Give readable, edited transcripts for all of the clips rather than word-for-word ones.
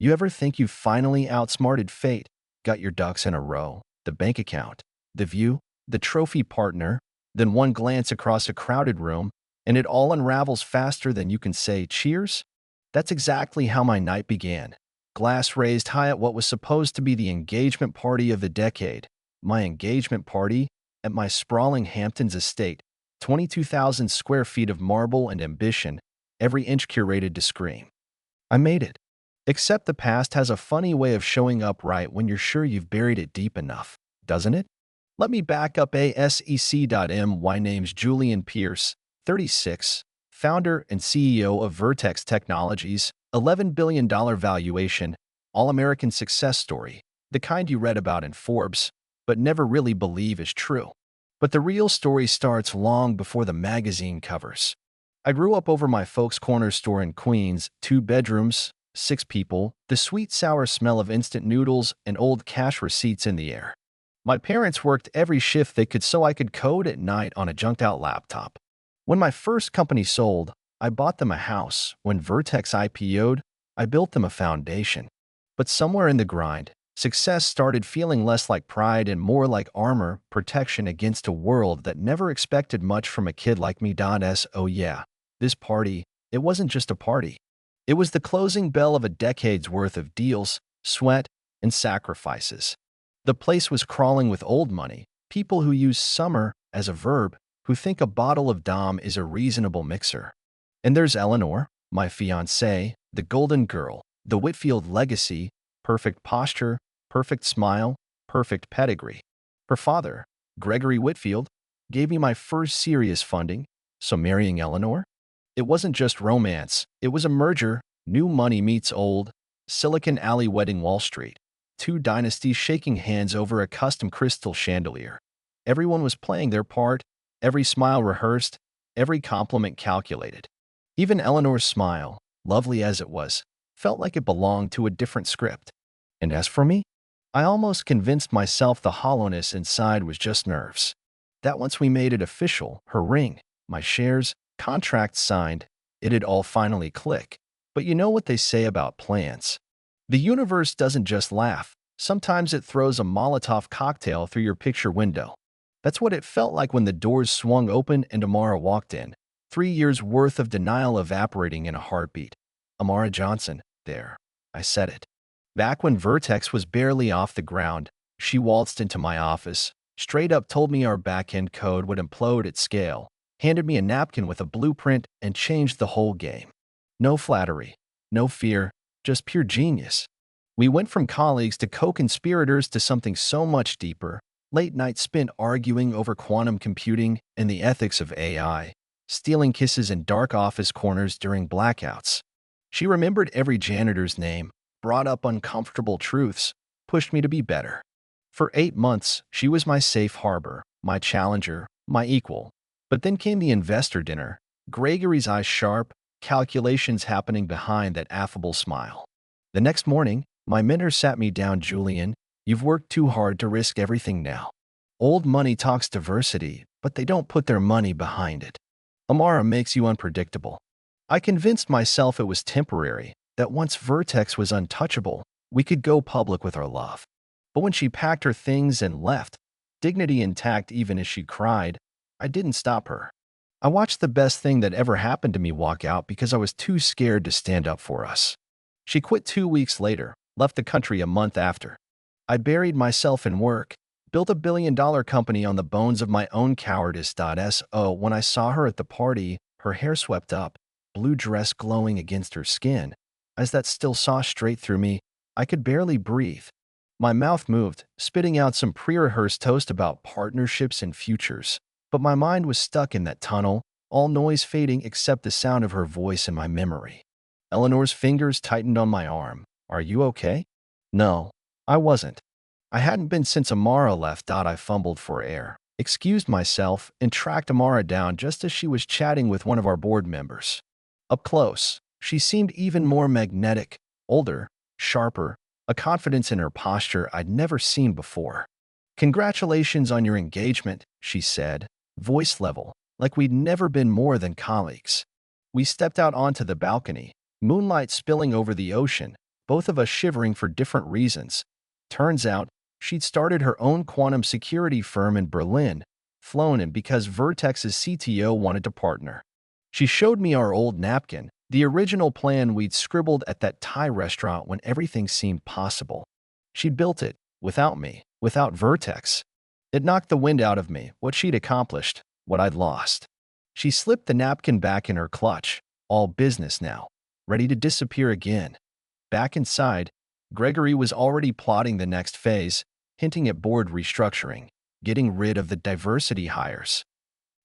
You ever think you finally outsmarted fate, got your ducks in a row, the bank account, the view, the trophy partner, then one glance across a crowded room, and it all unravels faster than you can say cheers? That's exactly how my night began. Glass raised high at what was supposed to be the engagement party of the decade. My engagement party at my sprawling Hamptons estate, 22,000 square feet of marble and ambition, every inch curated to scream. I made it. Except the past has a funny way of showing up right when you're sure you've buried it deep enough, doesn't it? Let me back up ASEC.M. My name's Julian Pierce, 36, founder and CEO of Vertex Technologies, $11 billion valuation, all-American success story, the kind you read about in Forbes, but never really believe is true. But the real story starts long before the magazine covers. I grew up over my folks' corner store in Queens, 2 bedrooms, 6 people, the sweet sour smell of instant noodles and old cash receipts in the air. My parents worked every shift they could so I could code at night on a junked-out laptop. When my first company sold, I bought them a house. When Vertex IPO'd, I built them a foundation. But somewhere in the grind, success started feeling less like pride and more like armor, protection against a world that never expected much from a kid like me. Oh yeah, this party, it wasn't just a party. It was the closing bell of a decade's worth of deals, sweat, and sacrifices. The place was crawling with old money, people who use summer as a verb, who think a bottle of Dom is a reasonable mixer. And there's Eleanor, my fiancée, the golden girl, the Whitfield legacy, perfect posture, perfect smile, perfect pedigree. Her father, Gregory Whitfield, gave me my first serious funding, so marrying Eleanor? It wasn't just romance, it was a merger, new money meets old, Silicon Alley wedding Wall Street. 2 dynasties shaking hands over a custom crystal chandelier. Everyone was playing their part, every smile rehearsed, every compliment calculated. Even Eleanor's smile, lovely as it was, felt like it belonged to a different script. And as for me, I almost convinced myself the hollowness inside was just nerves. That once we made it official, her ring, my shares, contract signed, it'd all finally click. But you know what they say about plans. The universe doesn't just laugh. Sometimes it throws a Molotov cocktail through your picture window. That's what it felt like when the doors swung open and Amara walked in. 3 years' worth of denial evaporating in a heartbeat. Amara Johnson, there. I said it. Back when Vertex was barely off the ground, she waltzed into my office, straight up told me our back-end code would implode at scale, handed me a napkin with a blueprint, and changed the whole game. No flattery, no fear, just pure genius. We went from colleagues to co-conspirators to something so much deeper, late nights spent arguing over quantum computing and the ethics of AI, stealing kisses in dark office corners during blackouts. She remembered every janitor's name, brought up uncomfortable truths, pushed me to be better. For 8 months, she was my safe harbor, my challenger, my equal. But then came the investor dinner, Gregory's eyes sharp, calculations happening behind that affable smile. The next morning, my mentor sat me down. Julian, you've worked too hard to risk everything now. Old money talks diversity, but they don't put their money behind it. Amara makes you unpredictable. I convinced myself it was temporary, that once Vertex was untouchable, we could go public with our love. But when she packed her things and left, dignity intact even as she cried, I didn't stop her. I watched the best thing that ever happened to me walk out because I was too scared to stand up for us. She quit 2 weeks later, left the country a month after. I buried myself in work, built a billion-dollar company on the bones of my own cowardice. When I saw her at the party, her hair swept up, blue dress glowing against her skin, as that still saw straight through me, I could barely breathe. My mouth moved, spitting out some pre-rehearsed toast about partnerships and futures. But my mind was stuck in that tunnel, all noise fading except the sound of her voice in my memory. Eleanor's fingers tightened on my arm. Are you okay? No, I wasn't. I hadn't been since Amara left. I fumbled for air, excused myself, and tracked Amara down just as she was chatting with one of our board members. Up close, she seemed even more magnetic, older, sharper, a confidence in her posture I'd never seen before. Congratulations on your engagement, she said, voice level, like we'd never been more than colleagues. We stepped out onto the balcony, moonlight spilling over the ocean, both of us shivering for different reasons. Turns out, she'd started her own quantum security firm in Berlin, flown in because Vertex's CTO wanted to partner. She showed me our old napkin, the original plan we'd scribbled at that Thai restaurant when everything seemed possible. She'd built it, without me, without Vertex. It knocked the wind out of me, what she'd accomplished, what I'd lost. She slipped the napkin back in her clutch, all business now, ready to disappear again. Back inside, Gregory was already plotting the next phase, hinting at board restructuring, getting rid of the diversity hires.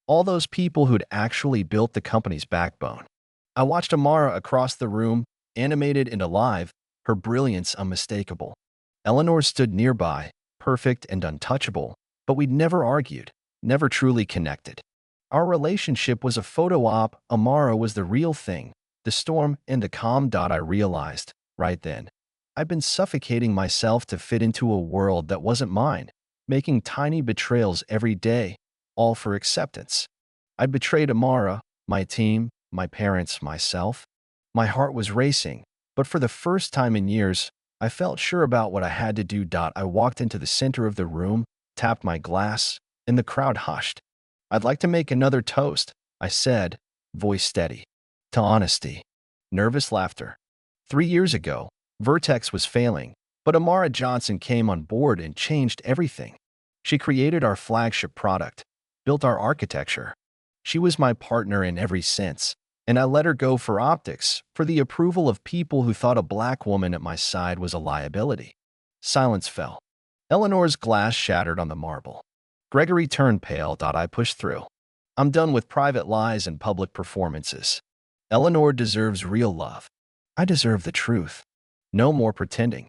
All those people who'd actually built the company's backbone. I watched Amara across the room, animated and alive, her brilliance unmistakable. Eleanor stood nearby, perfect and untouchable, but we'd never argued, never truly connected. Our relationship was a photo op, Amara was the real thing, the storm and the calm. I realized, right then, I'd been suffocating myself to fit into a world that wasn't mine, making tiny betrayals every day, all for acceptance. I'd betrayed Amara, my team, my parents, myself. My heart was racing, but for the first time in years, I felt sure about what I had to do. I walked into the center of the room, tapped my glass, and the crowd hushed. "I'd like to make another toast," I said, voice steady. "To honesty." Nervous laughter. 3 years ago, Vertex was failing, but Amara Johnson came on board and changed everything. She created our flagship product, built our architecture. She was my partner in every sense, and I let her go for optics, for the approval of people who thought a black woman at my side was a liability. Silence fell. Eleanor's glass shattered on the marble. Gregory turned pale. I pushed through. "I'm done with private lies and public performances. Eleanor deserves real love. I deserve the truth. No more pretending."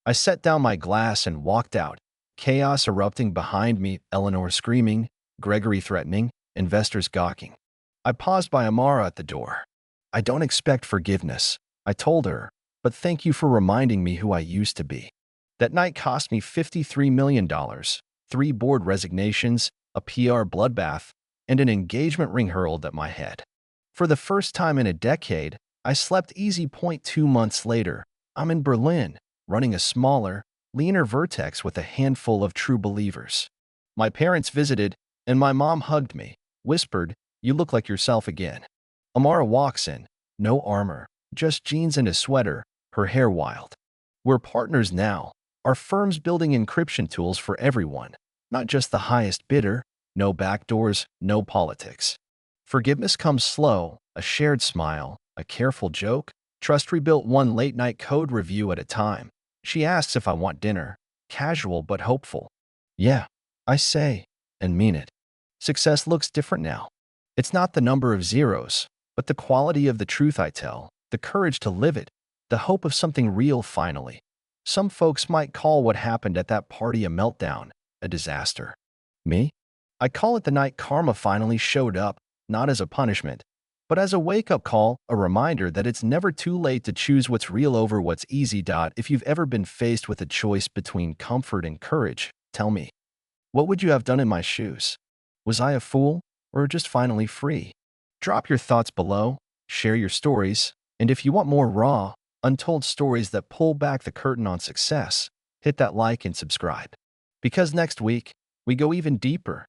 I set down my glass and walked out, chaos erupting behind me, Eleanor screaming, Gregory threatening, investors gawking. I paused by Amara at the door. "I don't expect forgiveness," I told her, "but thank you for reminding me who I used to be." That night cost me $53 million, 3 board resignations, a PR bloodbath, and an engagement ring hurled at my head. For the first time in a decade, I slept easy. 2 months later, I'm in Berlin, running a smaller, leaner Vertex with a handful of true believers. My parents visited, and my mom hugged me, whispered, "You look like yourself again." Amara walks in, no armor, just jeans and a sweater, her hair wild. We're partners now, our firm's building encryption tools for everyone, not just the highest bidder, no backdoors, no politics. Forgiveness comes slow, a shared smile, a careful joke, trust rebuilt one late-night code review at a time. She asks if I want dinner, casual but hopeful. "Yeah," I say, and mean it. Success looks different now. It's not the number of zeros, but the quality of the truth I tell, the courage to live it, the hope of something real finally. Some folks might call what happened at that party a meltdown, a disaster. Me? I call it the night karma finally showed up, not as a punishment, but as a wake-up call, a reminder that it's never too late to choose what's real over what's easy. If you've ever been faced with a choice between comfort and courage, tell me, what would you have done in my shoes? Was I a fool, or just finally free? Drop your thoughts below, share your stories, and if you want more raw, untold stories that pull back the curtain on success, hit that like and subscribe. Because next week, we go even deeper,